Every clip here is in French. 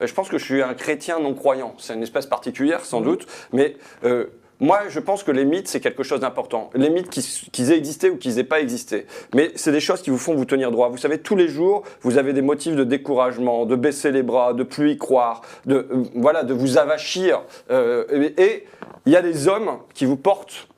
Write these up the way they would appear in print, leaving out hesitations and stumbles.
Je pense que je suis un chrétien non-croyant. C'est une espèce particulière, sans doute, mais moi, je pense que les mythes, c'est quelque chose d'important. Les mythes, qu'ils aient existé ou qu'ils n'aient pas existé. Mais c'est des choses qui vous font vous tenir droit. Vous savez, tous les jours, vous avez des motifs de découragement, de baisser les bras, de plus y croire, voilà, de vous avachir. Et il y a des hommes qui vous portent.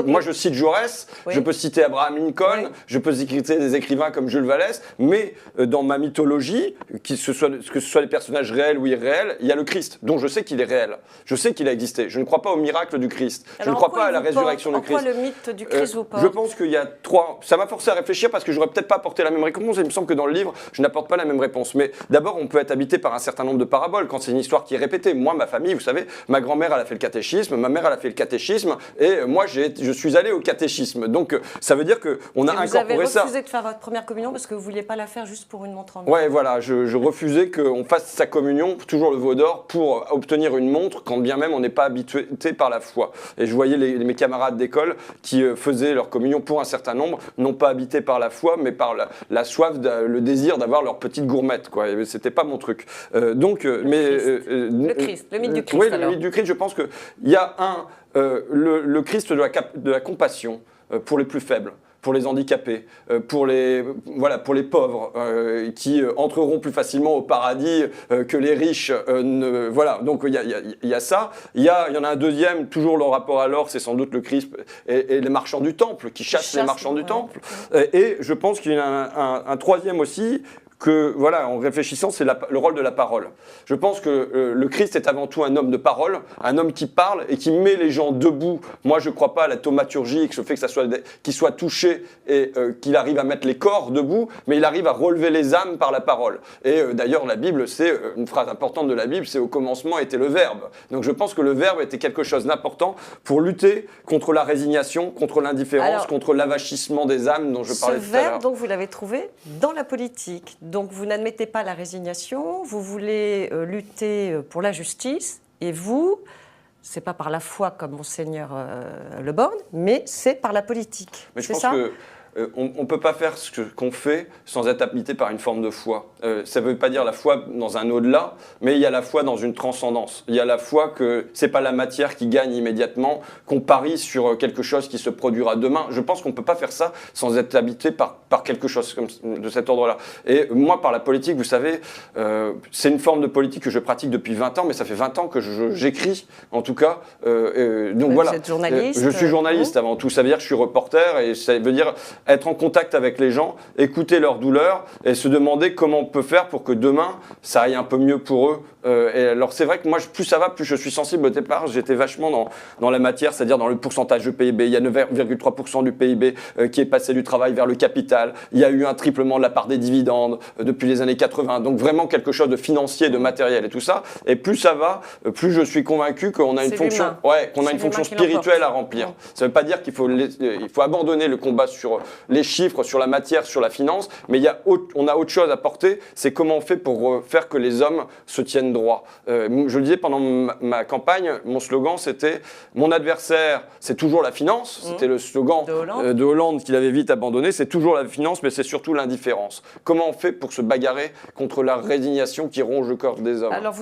Moi, je cite Jaurès, oui. Je peux citer Abraham Lincoln, oui. Je peux citer des écrivains comme Jules Vallès, mais dans ma mythologie, que ce soit des personnages réels ou irréels, il y a le Christ, dont je sais qu'il est réel. Je sais qu'il a existé. Je ne crois pas au miracle du Christ. Alors, je ne crois pas à la résurrection du Christ. En quoi le mythe du Christ vous porte ? Je pense qu'il y a trois... Ça m'a forcé à réfléchir parce que j'aurais peut-être pas apporté la même réponse. Et il me semble que dans le livre, je n'apporte pas la même réponse. Mais d'abord, on peut être habité par un certain nombre de paraboles quand c'est une histoire qui est répétée. Moi, ma famille, vous savez, ma grand-mère, elle a fait le catéchisme, ma mère, elle a fait le catéchisme, et moi, je suis allé au catéchisme. Donc, ça veut dire qu'on a incorporé ça. Vous avez refusé de faire votre première communion parce que vous ne vouliez pas la faire juste pour une montre en or. Ouais, voilà, je refusais qu'on fasse sa communion, toujours le veau d'or, pour obtenir une montre, quand bien même on n'est pas habitué par la foi. Et je voyais mes camarades d'école qui faisaient leur communion pour un certain nombre, non pas habités par la foi, mais par la soif, le désir d'avoir leur petite gourmette, quoi. Et c'était pas mon truc. Le Christ, le mythe du Christ. Oui, le mythe du Christ, je pense qu'il y a le Christ de la compassion pour les plus faibles, pour les handicapés, pour les pauvres, qui entreront plus facilement au paradis que les riches. Voilà, donc il y a ça. Il y en a un deuxième, toujours le rapport à l'or, c'est sans doute le Christ et les marchands du temple, qui chassent les marchands du temple. Et je pense qu'il y en a un troisième aussi, que, voilà, en réfléchissant, c'est le rôle de la parole. Je pense que le Christ est avant tout un homme de parole, un homme qui parle et qui met les gens debout. Moi, je ne crois pas à la thaumaturgie et que ce fait qu'il soit touché et qu'il arrive à mettre les corps debout, mais il arrive à relever les âmes par la parole. Et d'ailleurs, la Bible, c'est une phrase importante de la Bible, c'est « au commencement était le Verbe ». Donc je pense que le Verbe était quelque chose d'important pour lutter contre la résignation, contre l'indifférence, contre l'avachissement des âmes dont je parlais tout à l'heure. Ce Verbe, donc, vous l'avez trouvé dans la politique. Donc vous n'admettez pas la résignation, vous voulez lutter pour la justice, et vous, c'est pas par la foi comme Monseigneur Le Borgne, mais c'est par la politique. Mais je pense que on ne peut pas faire ce qu'on fait sans être habité par une forme de foi. Ça ne veut pas dire la foi dans un au-delà, mais il y a la foi dans une transcendance. Il y a la foi que ce n'est pas la matière qui gagne immédiatement, qu'on parie sur quelque chose qui se produira demain. Je pense qu'on ne peut pas faire ça sans être habité par quelque chose de cet ordre-là. Et moi, par la politique, vous savez, c'est une forme de politique que je pratique depuis 20 ans, mais ça fait 20 ans que j'écris, en tout cas. Donc voilà. Vous êtes journaliste. Je suis journaliste avant tout. Ça veut dire que je suis reporter, et ça veut dire être en contact avec les gens, écouter leurs douleurs et se demander comment on peut faire pour que demain, ça aille un peu mieux pour eux. Et alors c'est vrai que moi, plus ça va, plus je suis sensible. Au départ, j'étais vachement dans la matière, c'est-à-dire dans le pourcentage de PIB. Il y a 9,3% du PIB qui est passé du travail vers le capital. Il y a eu un triplement de la part des dividendes depuis les années 80. Donc vraiment quelque chose de financier, de matériel et tout ça. Et plus ça va, plus je suis convaincu qu'on a une fonction, spirituelle à remplir. Ça ne veut pas dire qu'il faut abandonner le combat sur les chiffres, sur la matière, sur la finance, mais on a autre chose à porter, c'est comment on fait pour faire que les hommes se tiennent droit. Je le disais pendant ma campagne, mon slogan c'était « Mon adversaire, c'est toujours la finance », c'était le slogan de Hollande qu'il avait vite abandonné, c'est toujours la finance, mais c'est surtout l'indifférence. Comment on fait pour se bagarrer contre la résignation qui ronge le corps des hommes ? Alors